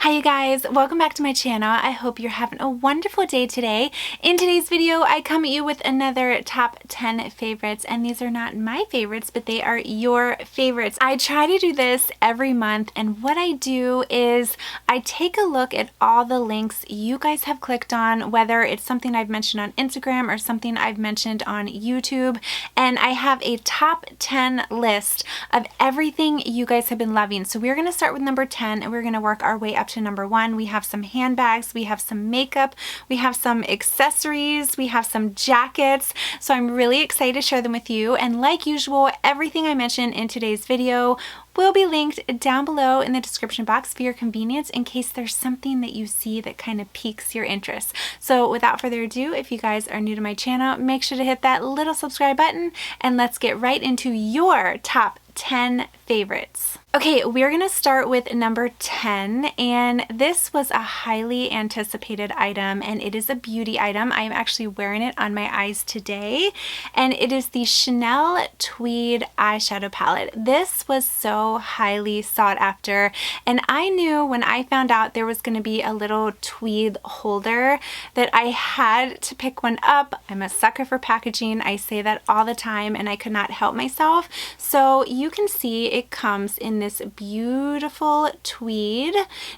Hi you guys, welcome back to my channel. I hope you're having a wonderful day today. In today's video, I come at you with another top 10 favorites, and these are not my favorites, but they are your favorites. I try to do this every month, and what I do is I take a look at all the links you guys have clicked on, whether it's something I've mentioned on Instagram or something I've mentioned on YouTube, and I have a top 10 list of everything you guys have been loving. So we're going to start with number 10, and we're going to work our way up to number 1. We have some handbags, we have some makeup, we have some accessories, we have some jackets. So I'm really excited to share them with you. And like usual, everything I mention in today's video will be linked down below in the description box for your convenience in case there's something that you see that kind of piques your interest. So without further ado, if you guys are new to my channel, make sure to hit that little subscribe button and let's get right into your top 10 favorites. Okay, we're gonna start with number 10, and this was a highly anticipated item, and it is a beauty item. I am actually wearing it on my eyes today, and it is the Chanel Tweed eyeshadow palette. This was so highly sought after, and I knew when I found out there was gonna be a little tweed holder that I had to pick one up. I'm a sucker for packaging. I say that all the time, and I could not help myself. So you can see it comes in this beautiful tweed.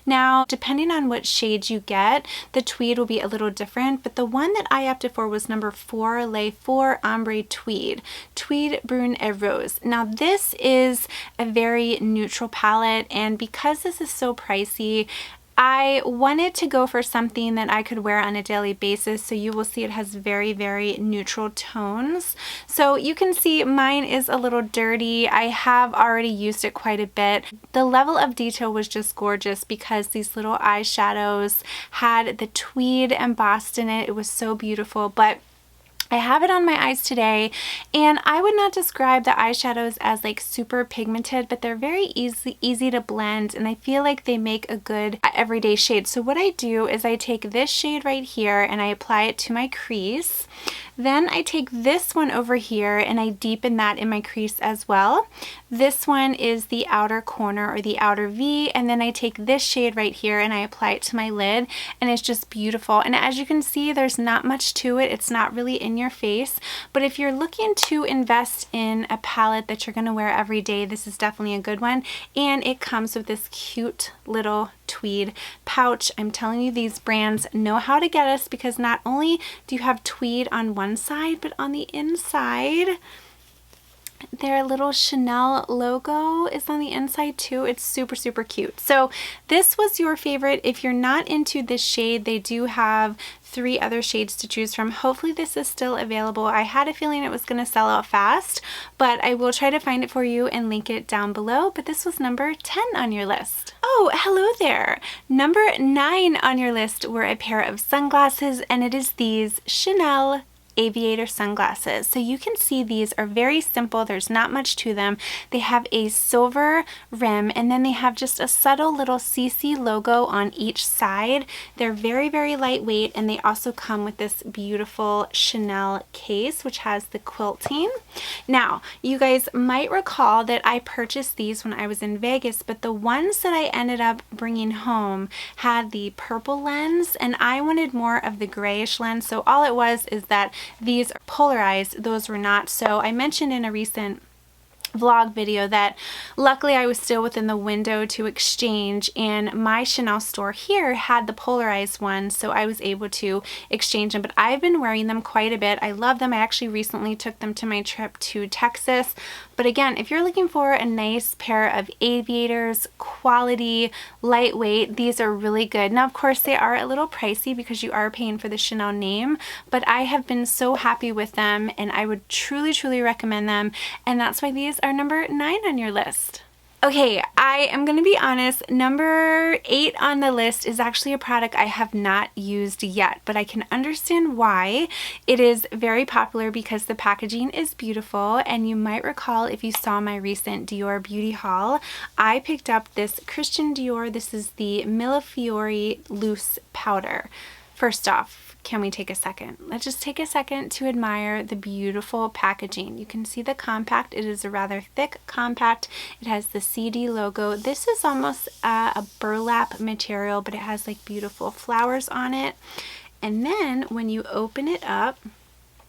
Now, depending on what shades you get, the tweed will be a little different, but the one that I opted for was number 4, Le 4 Ombre Tweed, Tweed Brune et Rose. Now, this is a very neutral palette, and because this is so pricey, I wanted to go for something that I could wear on a daily basis, so you will see it has very, very neutral tones. So you can see mine is a little dirty. I have already used it quite a bit. The level of detail was just gorgeous because these little eyeshadows had the tweed embossed in it. It was so beautiful, but I have it on my eyes today, and I would not describe the eyeshadows as like super pigmented, but they're very easy to blend, and I feel like they make a good everyday shade. So what I do is I take this shade right here and I apply it to my crease. Then I take this one over here and I deepen that in my crease as well. This one is the outer corner or the outer V, and then I take this shade right here and I apply it to my lid, and it's just beautiful. And as you can see, there's not much to it. It's not really in your face, but if you're looking to invest in a palette that you're going to wear every day, this is definitely a good one. And it comes with this cute little tweed pouch. I'm telling you, these brands know how to get us, because not only do you have tweed on one side, but on the inside their little Chanel logo is on the inside too. It's super, super cute. So this was your favorite. If you're not into this shade, they do have 3 other shades to choose from. Hopefully this is still available. I had a feeling it was going to sell out fast, but I will try to find it for you and link it down below. But this was number 10 on your list. Oh, hello there. Number 9 on your list were a pair of sunglasses, and it is these Chanel aviator sunglasses. So you can see these are very simple. There's not much to them. They have a silver rim, and then they have just a subtle little CC logo on each side. They're very, very lightweight, and they also come with this beautiful Chanel case, which has the quilting. Now, you guys might recall that I purchased these when I was in Vegas, but the ones that I ended up bringing home had the purple lens, and I wanted more of the grayish lens. So all it was is that these are polarized, those were not. So I mentioned in a recent vlog video that luckily I was still within the window to exchange, and my Chanel store here had the polarized ones, so I was able to exchange them. But I've been wearing them quite a bit. I love them. I actually recently took them to my trip to Texas. But again, if you're looking for a nice pair of aviators, quality, lightweight, these are really good. Now, of course, they are a little pricey because you are paying for the Chanel name, but I have been so happy with them, and I would truly, truly recommend them, and that's why these are number 9 on your list. Okay, I am going to be honest, number 8 on the list is actually a product I have not used yet, but I can understand why. It is very popular because the packaging is beautiful, and you might recall if you saw my recent Dior beauty haul, I picked up this Christian Dior. This is the Millefiori Loose Powder. First off, can we take a second? Let's just take a second to admire the beautiful packaging. You can see the compact. It is a rather thick compact. It has the CD logo. This is almost a burlap material, but it has like beautiful flowers on it. And then when you open it up,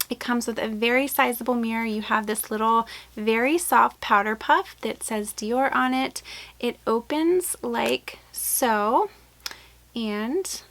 it comes with a very sizable mirror. You have this little very soft powder puff that says Dior on it. It opens like so, and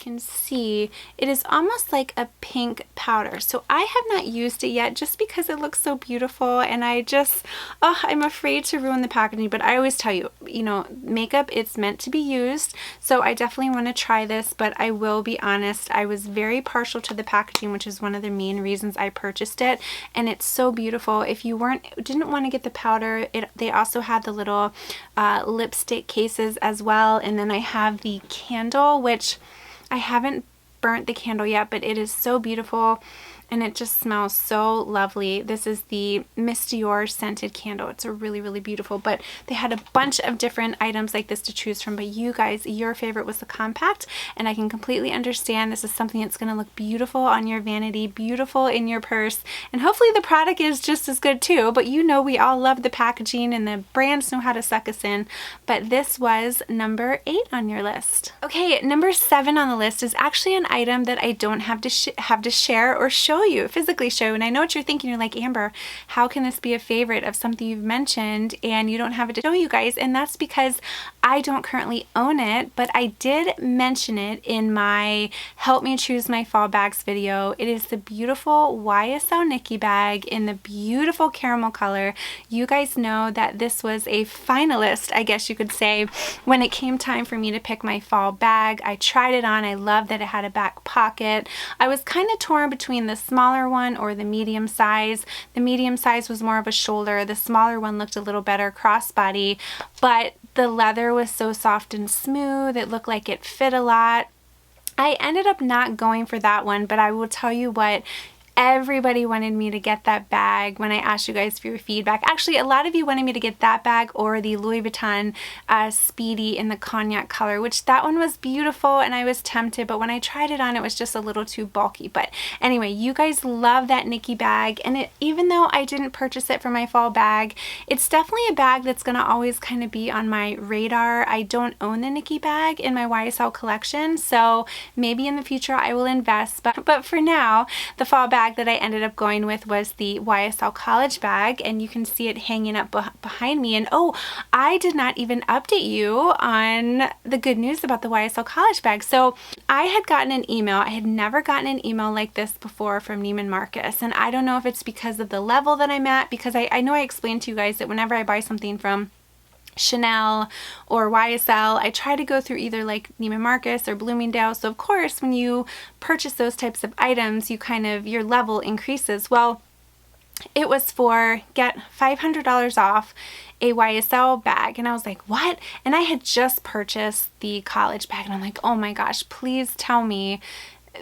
you can see it is almost like a pink powder. So I have not used it yet just because it looks so beautiful, and I'm afraid to ruin the packaging, but I always tell you, you know, makeup, it's meant to be used. So I definitely want to try this, but I will be honest, I was very partial to the packaging, which is one of the main reasons I purchased it, and it's so beautiful. If you didn't want to get the powder, they also had the little lipstick cases as well, and then I have the candle, which I haven't burnt the candle yet, but it is so beautiful and it just smells so lovely. This is the Miss Dior scented candle. It's a really, really beautiful, but they had a bunch of different items like this to choose from, but you guys, your favorite was the compact, and I can completely understand this is something that's going to look beautiful on your vanity, beautiful in your purse, and hopefully the product is just as good too, but you know we all love the packaging and the brands know how to suck us in, but this was number 8 on your list. Okay, number 7 on the list is actually an item that I don't have to share or physically show, and I know what you're thinking. You're like, Amber, how can this be a favorite of something you've mentioned and you don't have it to show you guys? And that's because I don't currently own it, but I did mention it in my Help Me Choose My Fall Bags video. It is the beautiful YSL Nikki bag in the beautiful caramel color. You guys know that this was a finalist, I guess you could say, when it came time for me to pick my fall bag. I tried it on. I love that it had a back pocket. I was kind of torn between the smaller one or the medium size. The medium size was more of a shoulder. The smaller one looked a little better crossbody, but the leather was so soft and smooth. It looked like it fit a lot. I ended up not going for that one, but I will tell you what, everybody wanted me to get that bag when I asked you guys for your feedback. Actually, a lot of you wanted me to get that bag or the Louis Vuitton Speedy in the cognac color, which that one was beautiful and I was tempted, but when I tried it on, it was just a little too bulky. But anyway, you guys love that Nikki bag, and even though I didn't purchase it for my fall bag, it's definitely a bag that's going to always kind of be on my radar. I don't own the Nikki bag in my YSL collection, so maybe in the future I will invest, but for now, the fall bag that I ended up going with was the YSL college bag, and you can see it hanging up behind me. And oh, I did not even update you on the good news about the YSL college bag. So I had gotten an email. I had never gotten an email like this before from Neiman Marcus, and I don't know if it's because of the level that I'm at, because I know I explained to you guys that whenever I buy something from Chanel or YSL, I try to go through either like Neiman Marcus or Bloomingdale's. So of course, when you purchase those types of items, your level increases. Well, it was for get $500 off a YSL bag, and I was like, what? And I had just purchased the college bag, and I'm like, oh my gosh, please tell me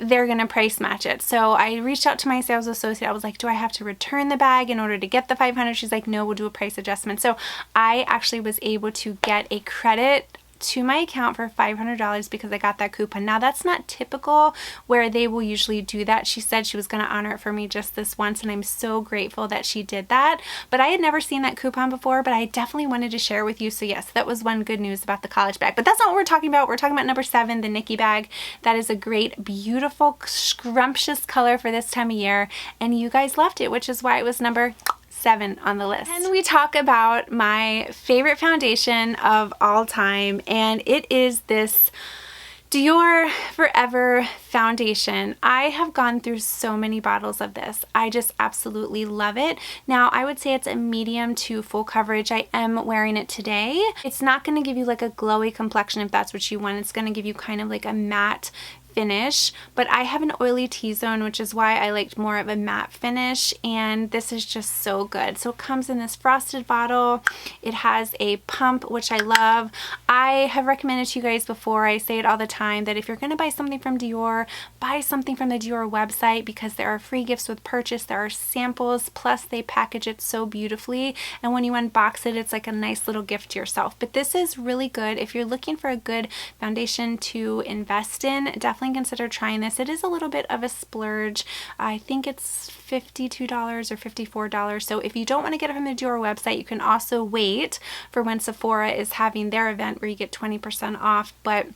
they're gonna price match it. So I reached out to my sales associate. I was like, do I have to return the bag in order to get the $500? She's like, no, we'll do a price adjustment. So I actually was able to get a credit to my account for $500 because I got that coupon. Now that's not typical where they will usually do that. She said she was going to honor it for me just this once, and I'm so grateful that she did that. But I had never seen that coupon before, but I definitely wanted to share with you. So yes, that was one good news about the college bag. But that's not what we're talking about. We're talking about number 7, the Nikki bag. That is a great, beautiful, scrumptious color for this time of year, and you guys loved it, which is why it was number 7 on the list. And we talk about my favorite foundation of all time, and it is this Dior Forever foundation. I have gone through so many bottles of this. I just absolutely love it. Now, I would say it's a medium to full coverage. I am wearing it today. It's not going to give you like a glowy complexion if that's what you want. It's going to give you kind of like a matte finish, but I have an oily T-zone, which is why I liked more of a matte finish, and this is just so good. So it comes in this frosted bottle. It has a pump, which I love. I have recommended to you guys before, I say it all the time, that if you're going to buy something from Dior, buy something from the Dior website, because there are free gifts with purchase, there are samples, plus they package it so beautifully, and when you unbox it, it's like a nice little gift to yourself. But this is really good. If you're looking for a good foundation to invest in, definitely consider trying this. It is a little bit of a splurge. I think it's $52 or $54. So if you don't want to get it from the Dior website, you can also wait for when Sephora is having their event where you get 20% off, but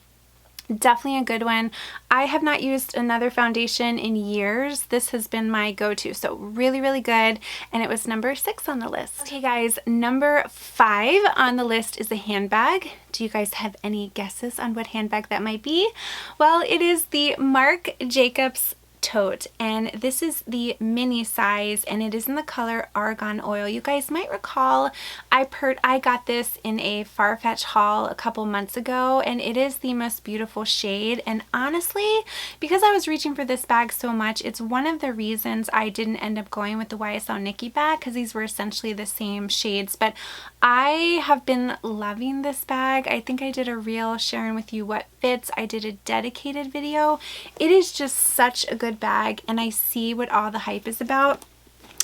definitely a good one. I have not used another foundation in years. This has been my go-to, so really, really good, and it was number 6 on the list. Okay guys, number 5 on the list is a handbag. Do you guys have any guesses on what handbag that might be? Well, it is the Marc Jacobs tote, and this is the mini size, and it is in the color Argan Oil. You guys might recall I got this in a Farfetch haul a couple months ago, and it is the most beautiful shade. And honestly, because I was reaching for this bag so much, it's one of the reasons I didn't end up going with the YSL Nikki bag, because these were essentially the same shades. But I have been loving this bag. I think I did a reel sharing with you what fits. I did a dedicated video. It is just such a good bag, and I see what all the hype is about.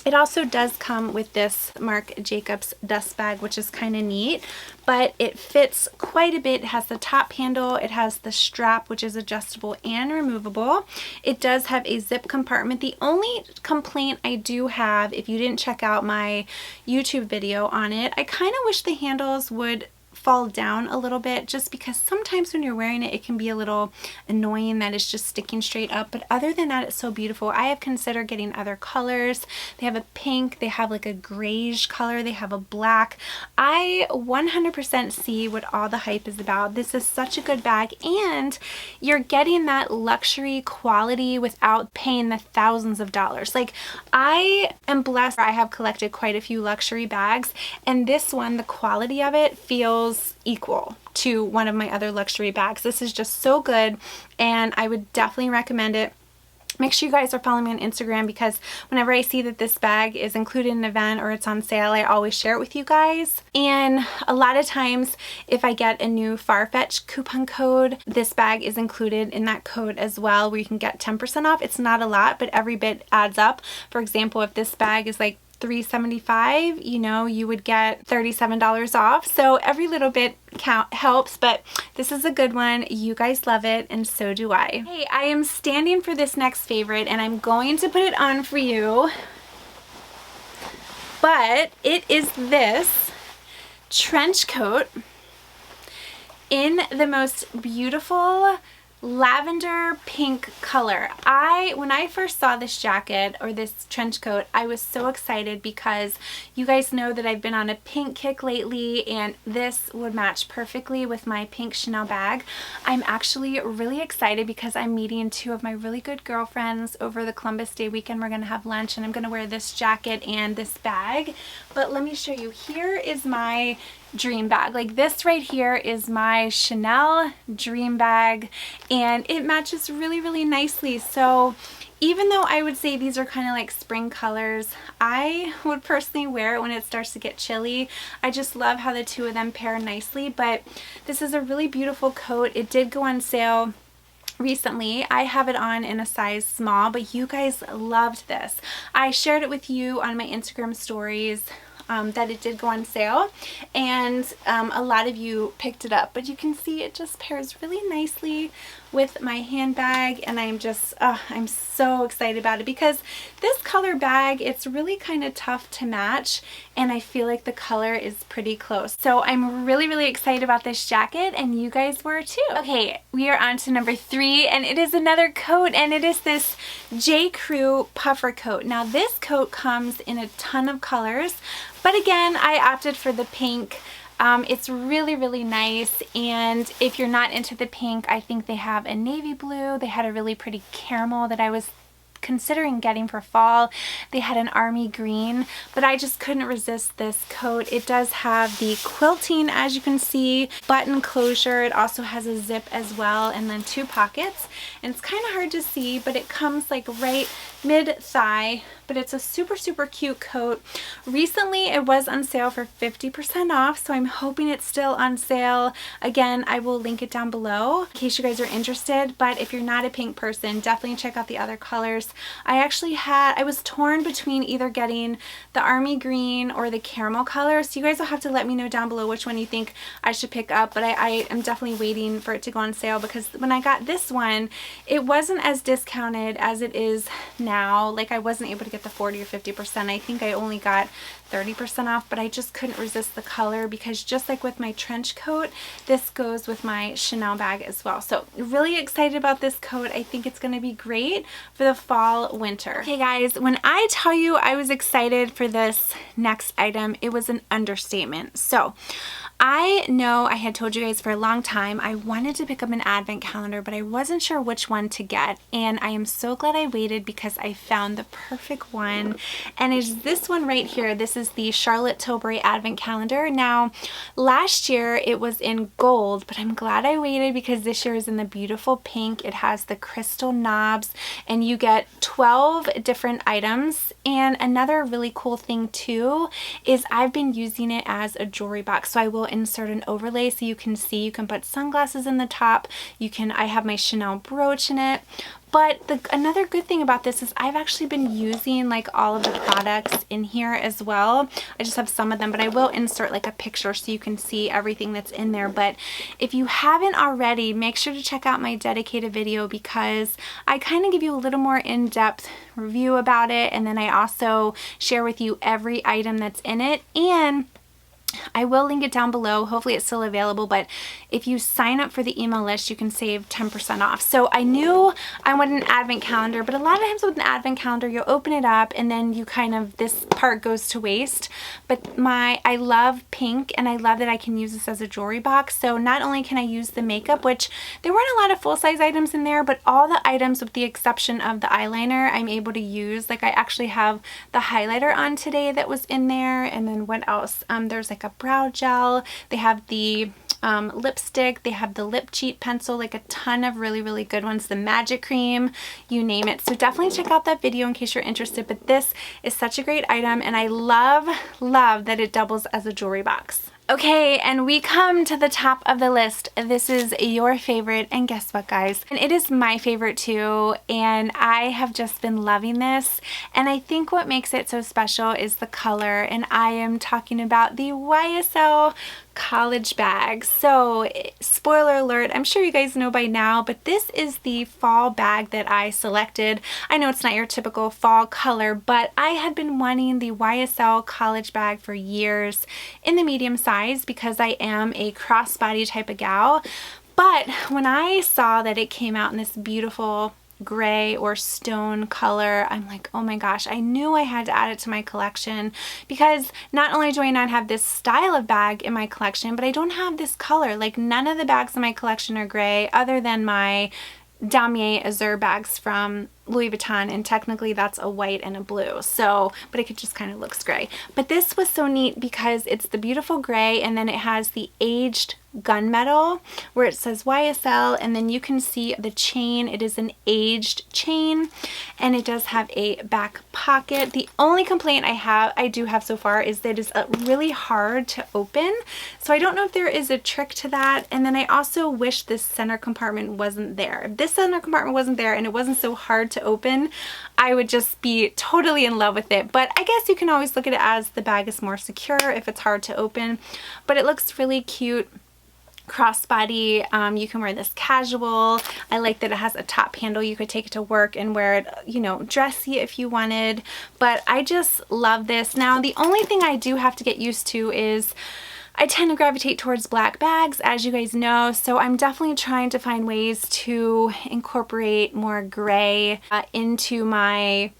It also does come with this Marc Jacobs dust bag, which is kind of neat, but it fits quite a bit. It has the top handle, it has the strap, which is adjustable and removable. It does have a zip compartment. The only complaint I do have, if you didn't check out my YouTube video on it, I kind of wish the handles would fall down a little bit, just because sometimes when you're wearing it, it can be a little annoying that it's just sticking straight up. But other than that, it's so beautiful. I have considered getting other colors. They have a pink, they have like a grayish color, they have a black. I 100% see what all the hype is about. This is such a good bag, and you're getting that luxury quality without paying the thousands of dollars. Like, I am blessed. I have collected quite a few luxury bags, and this one, the quality of it feels equal to one of my other luxury bags. This is just so good, and I would definitely recommend it. Make sure you guys are following me on Instagram, because whenever I see that this bag is included in an event or it's on sale, I always share it with you guys. And a lot of times, if I get a new Farfetch coupon code, this bag is included in that code as well, where you can get 10% off. It's not a lot, but every bit adds up. For example, if this bag is like $375, you know, you would get $37 off. So every little bit helps, but this is a good one. You guys love it, and so do I. Hey, I am standing for this next favorite, and I'm going to put it on for you, but it is this trench coat in the most beautiful lavender pink color. When I first saw this jacket, or this trench coat, I was so excited, because you guys know that I've been on a pink kick lately, and this would match perfectly with my pink Chanel bag. I'm actually really excited because I'm meeting 2 of my really good girlfriends over the Columbus Day weekend. We're gonna have lunch, and I'm gonna wear this jacket and this bag. But let me show you. Here is my dream bag. Like, this right here is my Chanel dream bag, and it matches really, really nicely. So even though I would say these are kind of like spring colors, I would personally wear it when it starts to get chilly. I just love how the 2 of them pair nicely. But this is a really beautiful coat. It did go on sale recently. I have it on in a size small, but you guys loved this. I shared it with you on my Instagram stories that it did go on sale, and a lot of you picked it up, but you can see it just pairs really nicely with my handbag, and I'm so excited about it, because this color bag, it's really kind of tough to match, and I feel like the color is pretty close. So I'm really, really excited about this jacket, and you guys were too. Okay, we are on to number 3, and it is another coat, and it is this J. Crew puffer coat. Now, this coat comes in a ton of colors, but again, I opted for the pink. It's really, really nice, and if you're not into the pink, I think they have a navy blue. They had a really pretty caramel that I was considering getting for fall. They had an army green, but I just couldn't resist this coat. It does have the quilting, as you can see, button closure. It also has a zip as well, and then 2 pockets. And it's kind of hard to see, but it comes like right mid-thigh, but it's a super, super cute coat. Recently, it was on sale for 50% off, so I'm hoping it's still on sale. Again, I will link it down below in case you guys are interested, but if you're not a pink person, definitely check out the other colors. I was torn between either getting the army green or the caramel color, so you guys will have to let me know down below which one you think I should pick up, but I am definitely waiting for it to go on sale, because when I got this one, it wasn't as discounted as it is now. Like, I wasn't able to get the 40 or 50%. I think I only got 30% off, but I just couldn't resist the color, because just like with my trench coat, this goes with my Chanel bag as well. So really excited about this coat. I think it's going to be great for the fall winter. Okay guys, when I tell you I was excited for this next item, it was an understatement. So I know I had told you guys for a long time I wanted to pick up an advent calendar, but I wasn't sure which one to get, and I am so glad I waited, because I found the perfect one, and it's this one right here. This is the Charlotte Tilbury advent calendar. Now, last year it was in gold, but I'm glad I waited, because this year is in the beautiful pink. It has the crystal knobs, and you get 12 different items. And another really cool thing too is I've been using it as a jewelry box. So I will insert an overlay so you can see. You can put sunglasses in the top. I have my Chanel brooch in it. But another good thing about this is I've actually been using like all of the products in here as well. I just have some of them, but I will insert like a picture so you can see everything that's in there. But if you haven't already, make sure to check out my dedicated video, because I kind of give you a little more in-depth review about it, and then I also share with you every item that's in it, and I will link it down below. Hopefully it's still available, but if you sign up for the email list, you can save 10% off. So I knew I wanted an advent calendar, but a lot of times with an advent calendar, you'll open it up and then you this part goes to waste. But I love pink, and I love that I can use this as a jewelry box. So not only can I use the makeup, which there weren't a lot of full-size items in there, but all the items with the exception of the eyeliner, I'm able to use. Like, I actually have the highlighter on today that was in there, and then what else? There's like a brow gel. They have the lipstick. They have the lip cheat pencil, like a ton of really, really good ones. The magic cream, you name it. So definitely check out that video in case you're interested. But this is such a great item, and I love that it doubles as a jewelry box. Okay, and we come to the top of the list. This is your favorite, and guess what, guys? And it is my favorite too, and I have just been loving this. And I think what makes it so special is the color, and I am talking about the YSL college bag. So spoiler alert, I'm sure you guys know by now, but this is the fall bag that I selected. I know it's not your typical fall color, but I had been wanting the YSL college bag for years in the medium size, because I am a crossbody type of gal. But when I saw that it came out in this beautiful gray or stone color, I'm like, oh my gosh, I knew I had to add it to my collection, because not only do I not have this style of bag in my collection, but I don't have this color. Like, none of the bags in my collection are gray other than my Damier Azur bags from Louis Vuitton, and technically that's a white and a blue, so, but it just kind of looks gray. But this was so neat because it's the beautiful gray, and then it has the aged gunmetal where it says YSL, and then you can see the chain. It is an aged chain, and it does have a back pocket. The only complaint I do have so far is that it's really hard to open, so I don't know if there is a trick to that. And then I also wish this center compartment wasn't there. If this center compartment wasn't there and it wasn't so hard to open, I would just be totally in love with it. But I guess you can always look at it as the bag is more secure if it's hard to open. But it looks really cute. Crossbody, you can wear this casual. I like that it has a top handle. You could take it to work and wear it, you know, dressy if you wanted. But I just love this. Now, the only thing I do have to get used to is I tend to gravitate towards black bags, as you guys know, so I'm definitely trying to find ways to incorporate more gray into my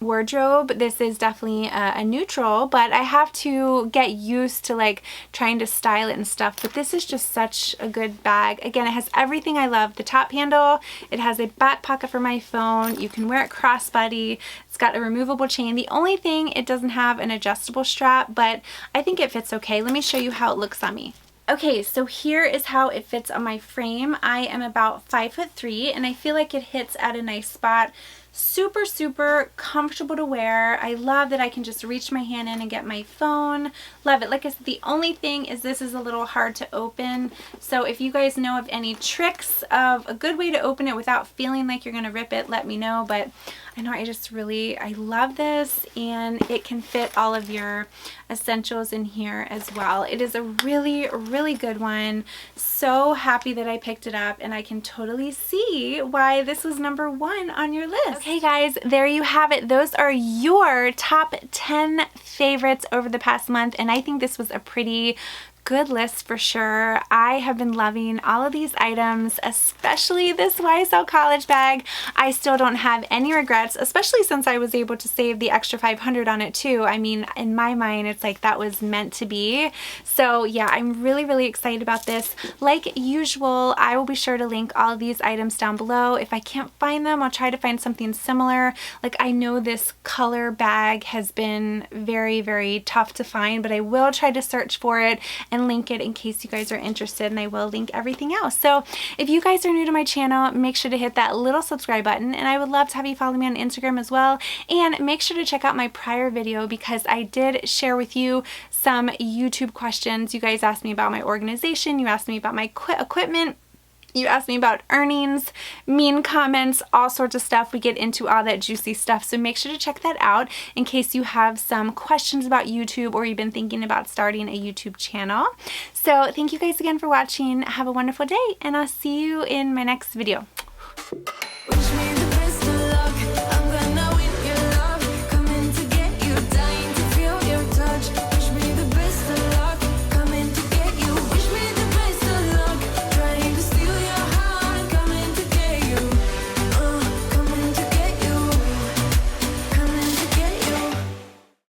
wardrobe, this is definitely a neutral, but I have to get used to like trying to style it and stuff. But this is just such a good bag. Again, it has everything I love. The top handle, it has a back pocket for my phone. You can wear it crossbody. It's got a removable chain. The only thing, it doesn't have an adjustable strap, but I think it fits okay. Let me show you how it looks on me. Okay, so here is how it fits on my frame. I am about 5'3" and I feel like it hits at a nice spot. Super, super comfortable to wear. I love that I can just reach my hand in and get my phone. Love it. Like I said, the only thing is this is a little hard to open. So if you guys know of any tricks of a good way to open it without feeling like you're gonna rip it, let me know. But I know I love this, and it can fit all of your essentials in here as well. It is a really, really good one. So happy that I picked it up, and I can totally see why this was #1 on your list. Okay guys, there you have it. Those are your top 10 favorites over the past month, and I think this was a pretty good list for sure. I have been loving all of these items, especially this YSL college bag. I still don't have any regrets, especially since I was able to save the extra $500 on it too. I mean, in my mind, it's like that was meant to be. So yeah, I'm really, really excited about this. Like usual, I will be sure to link all of these items down below. If I can't find them, I'll try to find something similar. Like I know this color bag has been very, very tough to find, but I will try to search for it and link it in case you guys are interested, and I will link everything else. So if you guys are new to my channel, make sure to hit that little subscribe button, and I would love to have you follow me on Instagram as well. And make sure to check out my prior video because I did share with you some YouTube questions. You guys asked me about my organization, you asked me about my equipment, you asked me about earnings, mean comments, all sorts of stuff. We get into all that juicy stuff. So make sure to check that out in case you have some questions about YouTube or you've been thinking about starting a YouTube channel. So thank you guys again for watching. Have a wonderful day, and I'll see you in my next video.